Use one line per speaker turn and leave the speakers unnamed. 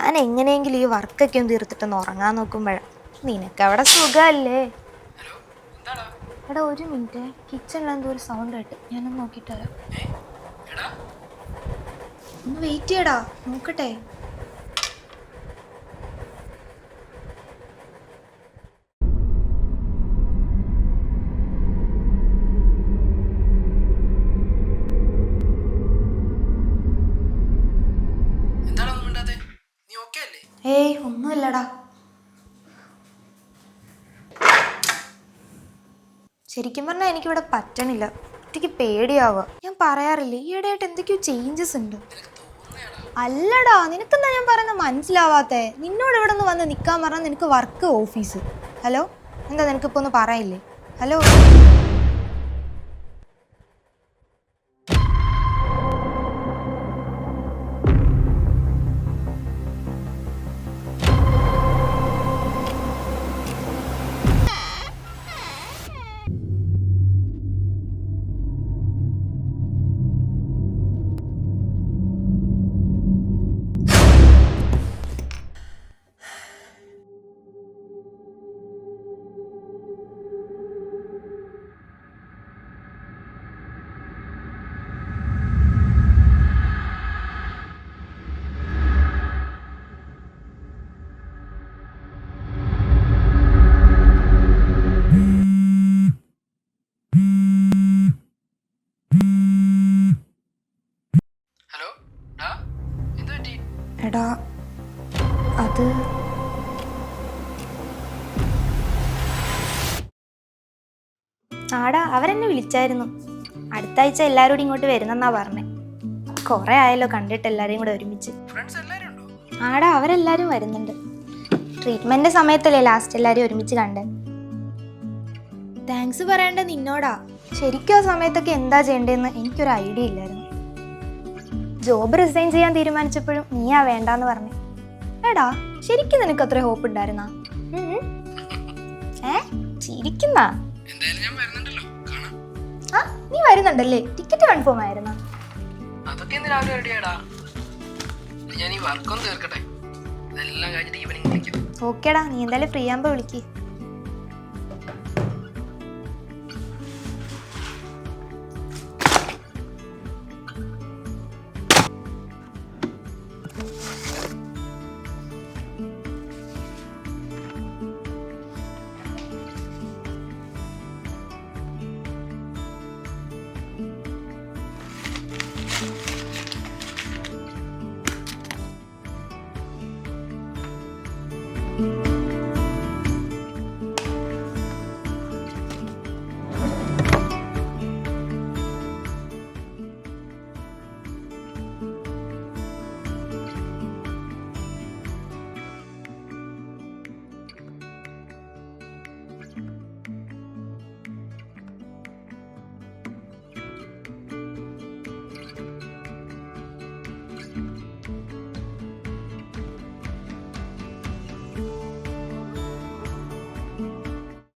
ഞാൻ എങ്ങനെയെങ്കിലും ഈ വർക്കൊക്കെ ഒന്ന് തീർത്തിട്ടൊന്ന് ഉറങ്ങാൻ നോക്കുമ്പോഴാണ് നിനക്കവിടെ സുഖമല്ലേ. എടാ ഒരു മിനിറ്റ്, കിച്ചണിൽ എന്തോ ഒരു സൗണ്ട് ആയിട്ട് ഞാനൊന്ന് നോക്കിയിട്ട് വരാം. ഒന്ന് വെയിറ്റ് ചെയ്യടാ, നോക്കട്ടെ. ഏയ് ഒന്നുമില്ലടാ. ശരിക്കും പറഞ്ഞാൽ എനിക്കിവിടെ പറ്റണില്ല, എനിക്ക് പേടിയാവുക. ഞാൻ പറയാറില്ലേ ഈയിടെയായിട്ട് എന്തൊക്കെയോ ചേഞ്ചസ് ഉണ്ട്. അല്ലടാ, നിനക്കെന്താ ഞാൻ പറയുന്നത് മനസ്സിലാവാത്തേ? നിന്നോട് ഇവിടെ നിന്ന് വന്ന് നിൽക്കാൻ പറഞ്ഞാൽ നിനക്ക് വർക്ക് ഓഫീസ്. ഹലോ, എന്താ നിനക്കിപ്പോൾ ഒന്ന് പറയില്ലേ? ഹലോ. എടാ അത് ആടാ, അവരെന്നെ വിളിച്ചായിരുന്നു. അടുത്ത ആഴ്ച എല്ലാവരും ഇങ്ങോട്ട് വരുന്നെന്നാ പറഞ്ഞേ. കുറെ ആയല്ലോ കണ്ടിട്ട് എല്ലാരെയും കൂടെ ഒരുമിച്ച്. ആടാ, അവരെല്ലാരും വരുന്നുണ്ട്. ട്രീറ്റ്മെന്റ് സമയത്തല്ലേ ലാസ്റ്റ് എല്ലാരും ഒരുമിച്ച് കണ്ടേ. താങ്ക്സ് പറയേണ്ട നിന്നോടാ. ശരിക്കും ആ സമയത്തൊക്കെ എന്താ ചെയ്യേണ്ടതെന്ന് എനിക്കൊരു ഐഡിയ ഇല്ലായിരുന്നു. ജോബ് റിസൈൻ ചെയ്യാൻ തീരുമാനിച്ചപ്പോഴും നീയാ വേണ്ടാന്ന് പറഞ്ഞു. എടാ, ശരിക്കും നിനക്ക് അത്ര ഹോപ്പ് ഉണ്ടായിരുന്നാ? ചിരിക്കുന്നാ? ആ, നീ വരുന്നുണ്ടല്ലേ? Ticket confirm ആയിരുന്നാ? ഓക്കേടാ, നീ എന്തായാലും ഫ്രീ ആകുമ്പോ വിളിക്ക്. Thank you.